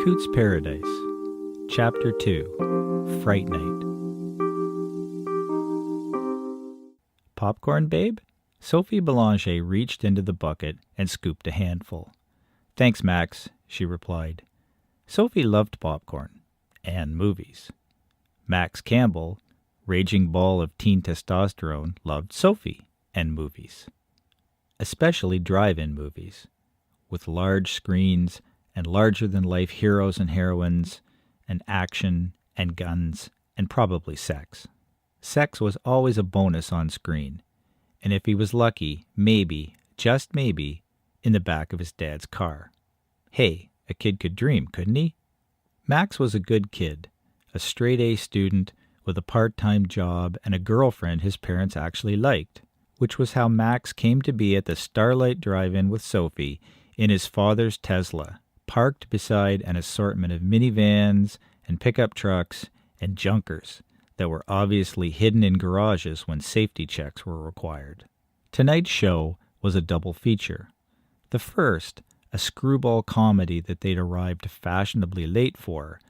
Cootes Paradise, Chapter 2, Fright Night. Popcorn, babe? Sophie Belanger reached into the bucket and scooped a handful. Thanks, Max, she replied. Sophie loved popcorn and movies. Max Campbell, raging ball of teen testosterone, loved Sophie and movies, especially drive-in movies, with large screens and larger-than-life heroes and heroines, and action and guns and probably sex. Sex was always a bonus on screen, and if he was lucky, maybe, just maybe, in the back of his dad's car. Hey, a kid could dream, couldn't he? Max was a good kid, a straight-A student with a part-time job and a girlfriend his parents actually liked, which was how Max came to be at the Starlight Drive-In with Sophie in his father's Tesla, parked beside an assortment of minivans and pickup trucks and junkers that were obviously hidden in garages when safety checks were required. Tonight's show was a double feature. The first, a screwball comedy that they'd arrived fashionably late for,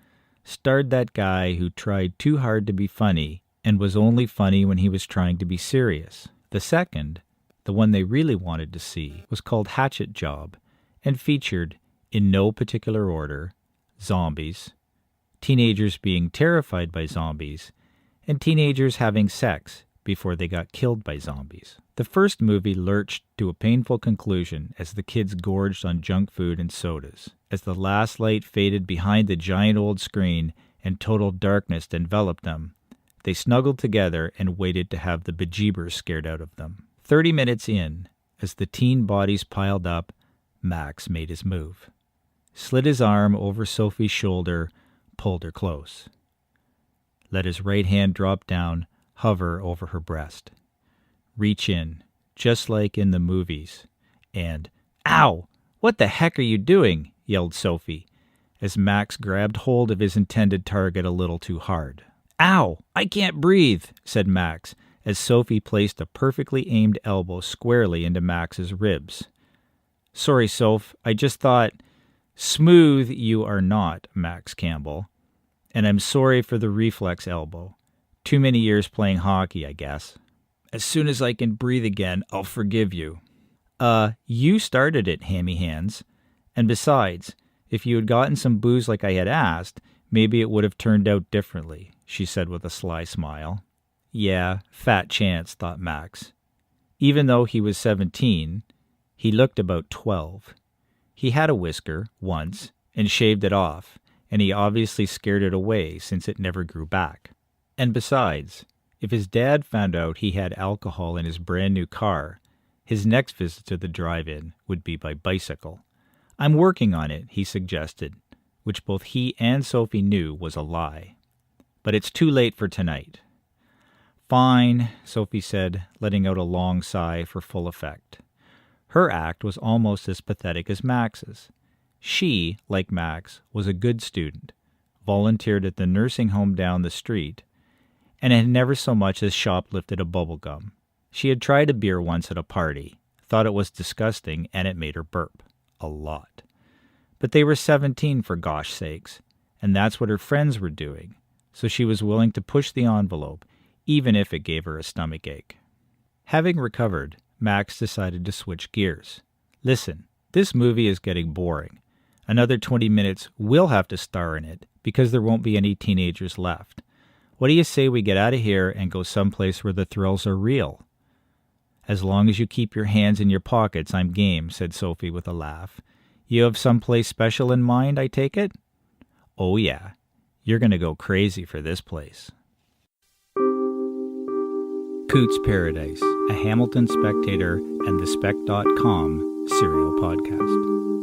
starred that guy who tried too hard to be funny and was only funny when he was trying to be serious. The second, the one they really wanted to see, was called Hatchet Job and featured, in no particular order, zombies, teenagers being terrified by zombies, and teenagers having sex before they got killed by zombies. The first movie lurched to a painful conclusion as the kids gorged on junk food and sodas. As the last light faded behind the giant old screen and total darkness enveloped them, they snuggled together and waited to have the bejeebers scared out of them. 30 minutes in, as the teen bodies piled up, Max made his move. Slid his arm over Sophie's shoulder, pulled her close. Let his right hand drop down, hover over her breast. Reach in, just like in the movies, and, "Ow! What the heck are you doing?" yelled Sophie, as Max grabbed hold of his intended target a little too hard. "Ow! I can't breathe," said Max, as Sophie placed a perfectly aimed elbow squarely into Max's ribs. "Sorry, Soph, I just thought..." "Smooth you are not, Max Campbell. And I'm sorry for the reflex elbow. Too many years playing hockey, I guess. As soon as I can breathe again, I'll forgive you." You started it, Hammy Hands. And besides, if you had gotten some booze like I had asked, maybe it would have turned out differently, she said with a sly smile. Yeah, fat chance, thought Max. Even though he was 17, he looked about 12. He had a whisker, once, and shaved it off, and he obviously scared it away since it never grew back. And besides, if his dad found out he had alcohol in his brand new car, his next visit to the drive-in would be by bicycle. "I'm working on it," he suggested, which both he and Sophie knew was a lie. "But it's too late for tonight." "Fine," Sophie said, letting out a long sigh for full effect. Her act was almost as pathetic as Max's. She, like Max, was a good student, volunteered at the nursing home down the street, and had never so much as shoplifted a bubblegum. She had tried a beer once at a party, thought it was disgusting, and it made her burp. A lot. But they were 17 for gosh sakes, and that's what her friends were doing, so she was willing to push the envelope, even if it gave her a stomachache. Having recovered, Max decided to switch gears. "Listen, this movie is getting boring. Another 20 minutes we'll have to star in it because there won't be any teenagers left. What do you say we get out of here and go someplace where the thrills are real?" "As long as you keep your hands in your pockets, I'm game," said Sophie with a laugh. "You have someplace special in mind, I take it?" "Oh yeah, you're going to go crazy for this place." Cootes Paradise, a Hamilton Spectator and thespec.com serial podcast.